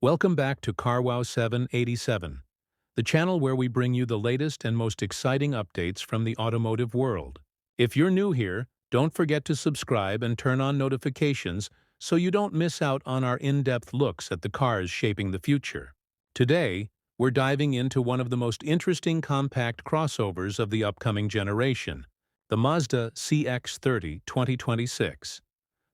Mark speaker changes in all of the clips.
Speaker 1: Welcome back to CarWow 787, the channel where we bring you the latest and most exciting updates from the automotive world. If you're new here, don't forget to subscribe and turn on notifications so you don't miss out on our in-depth looks at the cars shaping the future. Today, we're diving into one of the most interesting compact crossovers of the upcoming generation, the Mazda CX-30 2026.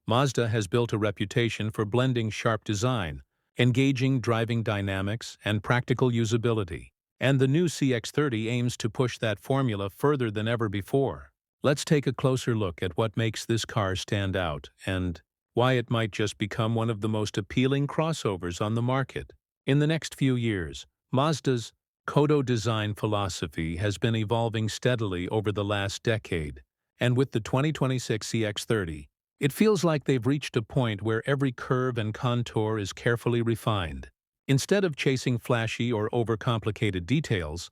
Speaker 1: Mazda has built a reputation for blending sharp design, engaging driving dynamics, and practical usability. And the new CX-30 aims to push that formula further than ever before. Let's take a closer look at what makes this car stand out and why it might just become one of the most appealing crossovers on the market. In the next few years, Mazda's Kodo design philosophy has been evolving steadily over the last decade, and with the 2026 CX-30, it feels like they've reached a point where every curve and contour is carefully refined. Instead of chasing flashy or overcomplicated details,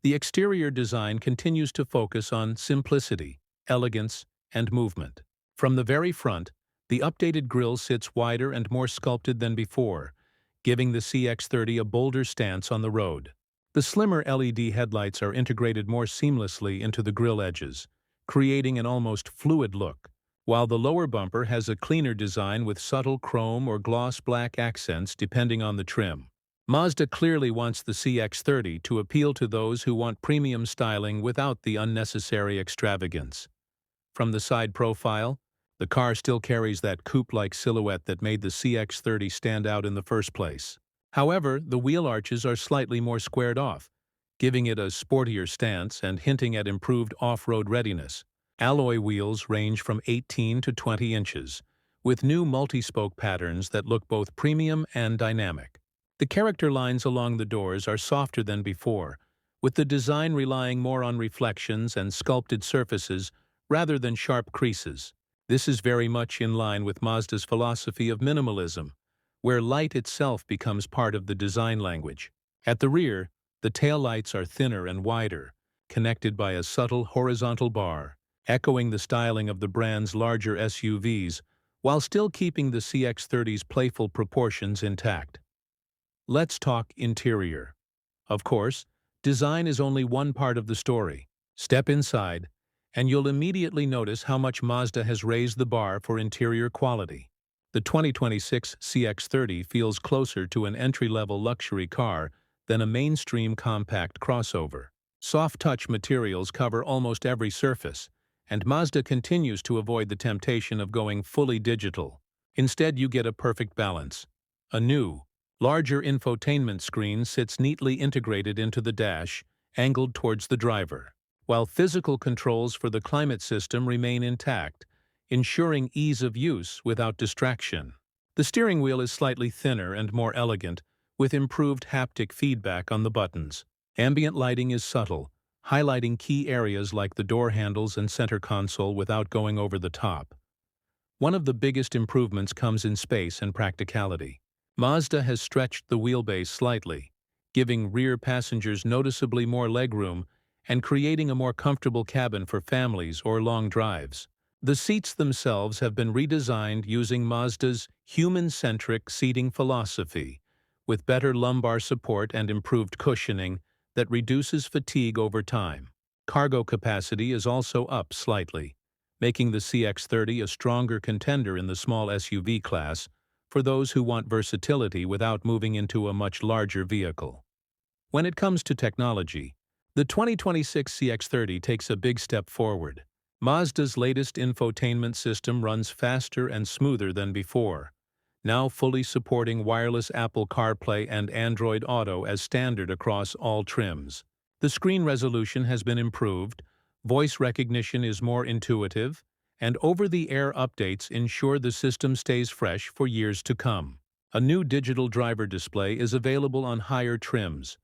Speaker 1: the exterior design continues to focus on simplicity, elegance, and movement. From the very front, the updated grille sits wider and more sculpted than before, giving the CX-30 a bolder stance on the road. The slimmer LED headlights are integrated more seamlessly into the grille edges, creating an almost fluid look, while the lower bumper has a cleaner design with subtle chrome or gloss black accents depending on the trim. Mazda clearly wants the CX-30 to appeal to those who want premium styling without the unnecessary extravagance. From the side profile, the car still carries that coupe-like silhouette that made the CX-30 stand out in the first place. However, the wheel arches are slightly more squared off, giving it a sportier stance and hinting at improved off-road readiness. Alloy wheels range from 18 to 20 inches, with new multi-spoke patterns that look both premium and dynamic. The character lines along the doors are softer than before, with the design relying more on reflections and sculpted surfaces rather than sharp creases. This is very much in line with Mazda's philosophy of minimalism, where light itself becomes part of the design language. At the rear, the taillights are thinner and wider, connected by a subtle horizontal bar, echoing the styling of the brand's larger SUVs, while still keeping the CX-30's playful proportions intact. Let's talk interior. Of course, design is only one part of the story. Step inside, and you'll immediately notice how much Mazda has raised the bar for interior quality. The 2026 CX-30 feels closer to an entry-level luxury car than a mainstream compact crossover. Soft-touch materials cover almost every surface, and Mazda continues to avoid the temptation of going fully digital. Instead, you get a perfect balance. A new, larger infotainment screen sits neatly integrated into the dash, angled towards the driver, while physical controls for the climate system remain intact, ensuring ease of use without distraction. The steering wheel is slightly thinner and more elegant, with improved haptic feedback on the buttons. Ambient lighting is subtle, highlighting key areas like the door handles and center console without going over the top. One of the biggest improvements comes in space and practicality. Mazda has stretched the wheelbase slightly, giving rear passengers noticeably more legroom and creating a more comfortable cabin for families or long drives. The seats themselves have been redesigned using Mazda's human-centric seating philosophy, with better lumbar support and improved cushioning that reduces fatigue over time. Cargo capacity is also up slightly, making the CX-30 a stronger contender in the small SUV class for those who want versatility without moving into a much larger vehicle. When it comes to technology, the 2026 CX-30 takes a big step forward. Mazda's latest infotainment system runs faster and smoother than before, now fully supporting wireless Apple CarPlay and Android Auto as standard across all trims. The screen resolution has been improved, voice recognition is more intuitive, and over-the-air updates ensure the system stays fresh for years to come. A new digital driver display is available on higher trims,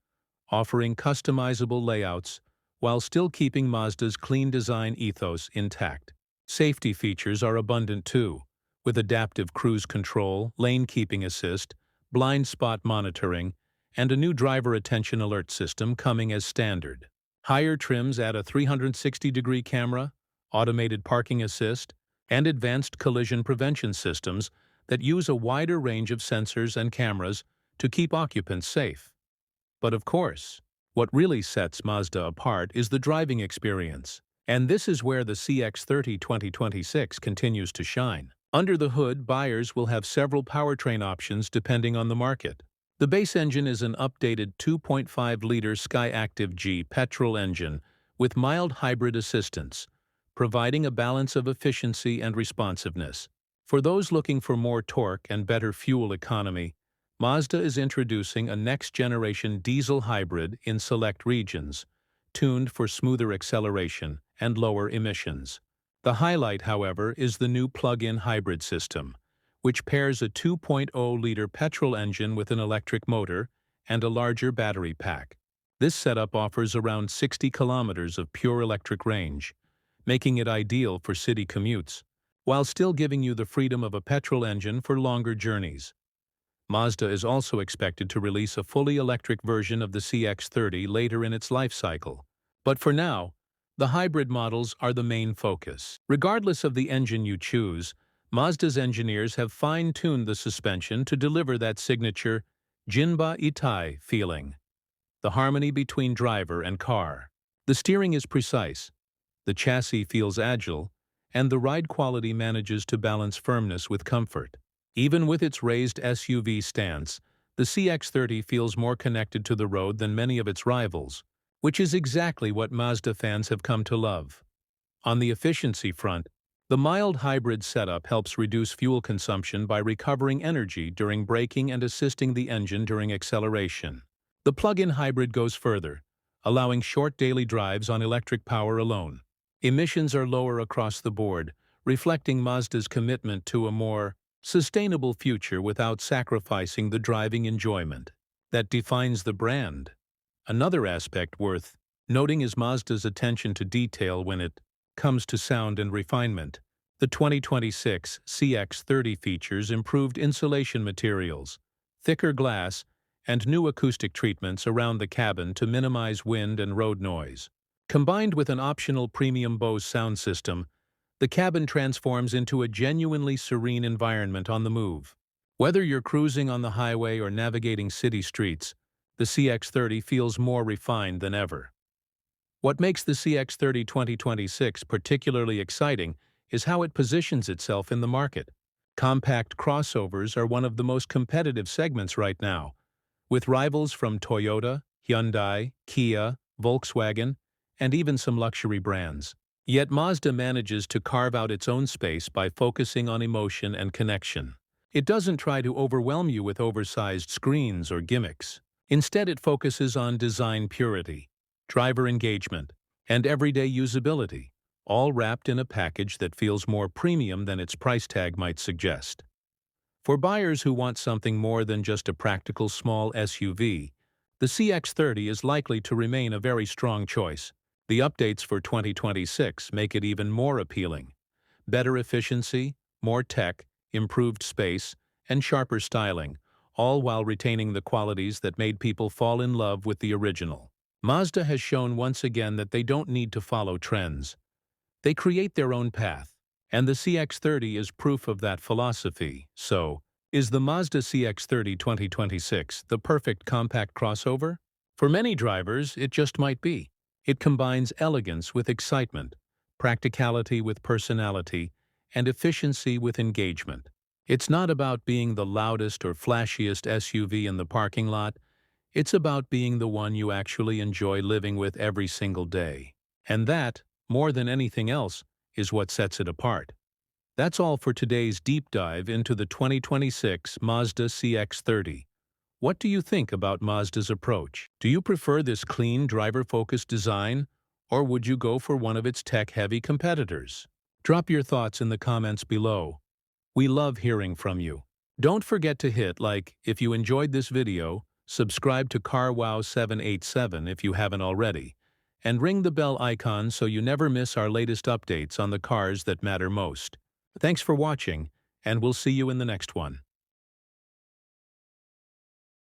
Speaker 1: offering customizable layouts while still keeping Mazda's clean design ethos intact. Safety features are abundant too, with adaptive cruise control, lane keeping assist, blind spot monitoring, and a new driver attention alert system coming as standard. Higher trims add a 360-degree camera, automated parking assist, and advanced collision prevention systems that use a wider range of sensors and cameras to keep occupants safe. But of course, what really sets Mazda apart is the driving experience. And this is where the CX-30 2026 continues to shine. Under the hood, buyers will have several powertrain options depending on the market. The base engine is an updated 2.5-liter Skyactiv G petrol engine with mild hybrid assistance, providing a balance of efficiency and responsiveness. For those looking for more torque and better fuel economy, Mazda is introducing a next-generation diesel hybrid in select regions, tuned for smoother acceleration and lower emissions. The highlight, however, is the new plug-in hybrid system, which pairs a 2.0-liter petrol engine with an electric motor and a larger battery pack. This setup offers around 60 kilometers of pure electric range, making it ideal for city commutes, while still giving you the freedom of a petrol engine for longer journeys. Mazda is also expected to release a fully electric version of the CX-30 later in its life cycle. But for now, the hybrid models are the main focus. Regardless of the engine you choose, Mazda's engineers have fine-tuned the suspension to deliver that signature Jinba Itai feeling, the harmony between driver and car. The steering is precise, the chassis feels agile, and the ride quality manages to balance firmness with comfort. Even with its raised SUV stance, the CX-30 feels more connected to the road than many of its rivals, which is exactly what Mazda fans have come to love. On the efficiency front, the mild hybrid setup helps reduce fuel consumption by recovering energy during braking and assisting the engine during acceleration. The plug-in hybrid goes further, allowing short daily drives on electric power alone. Emissions are lower across the board, reflecting Mazda's commitment to a more sustainable future without sacrificing the driving enjoyment that defines the brand. Another aspect worth noting is Mazda's attention to detail when it comes to sound and refinement. The 2026 CX-30 features improved insulation materials, thicker glass, and new acoustic treatments around the cabin to minimize wind and road noise. Combined with an optional premium Bose sound system, the cabin transforms into a genuinely serene environment on the move. Whether you're cruising on the highway or navigating city streets, the CX-30 feels more refined than ever. What makes the CX-30 2026 particularly exciting is how it positions itself in the market. Compact crossovers are one of the most competitive segments right now, with rivals from Toyota, Hyundai, Kia, Volkswagen, and even some luxury brands. Yet Mazda manages to carve out its own space by focusing on emotion and connection. It doesn't try to overwhelm you with oversized screens or gimmicks. Instead, it focuses on design purity, driver engagement, and everyday usability, all wrapped in a package that feels more premium than its price tag might suggest. For buyers who want something more than just a practical small SUV, the CX-30 is likely to remain a very strong choice. The updates for 2026 make it even more appealing. Better efficiency, more tech, improved space, and sharper styling, all while retaining the qualities that made people fall in love with the original. Mazda has shown once again that they don't need to follow trends. They create their own path, and the CX-30 is proof of that philosophy. So, is the Mazda CX-30 2026 the perfect compact crossover? For many drivers, it just might be. It combines elegance with excitement, practicality with personality, and efficiency with engagement. It's not about being the loudest or flashiest SUV in the parking lot. It's about being the one you actually enjoy living with every single day. And that, more than anything else, is what sets it apart. That's all for today's deep dive into the 2026 Mazda CX-30. What do you think about Mazda's approach? Do you prefer this clean, driver-focused design, or would you go for one of its tech-heavy competitors? Drop your thoughts in the comments below. We love hearing from you. Don't forget to hit like if you enjoyed this video, subscribe to CarWow 787 if you haven't already, and ring the bell icon so you never miss our latest updates on the cars that matter most. Thanks for watching, and we'll see you in the next one.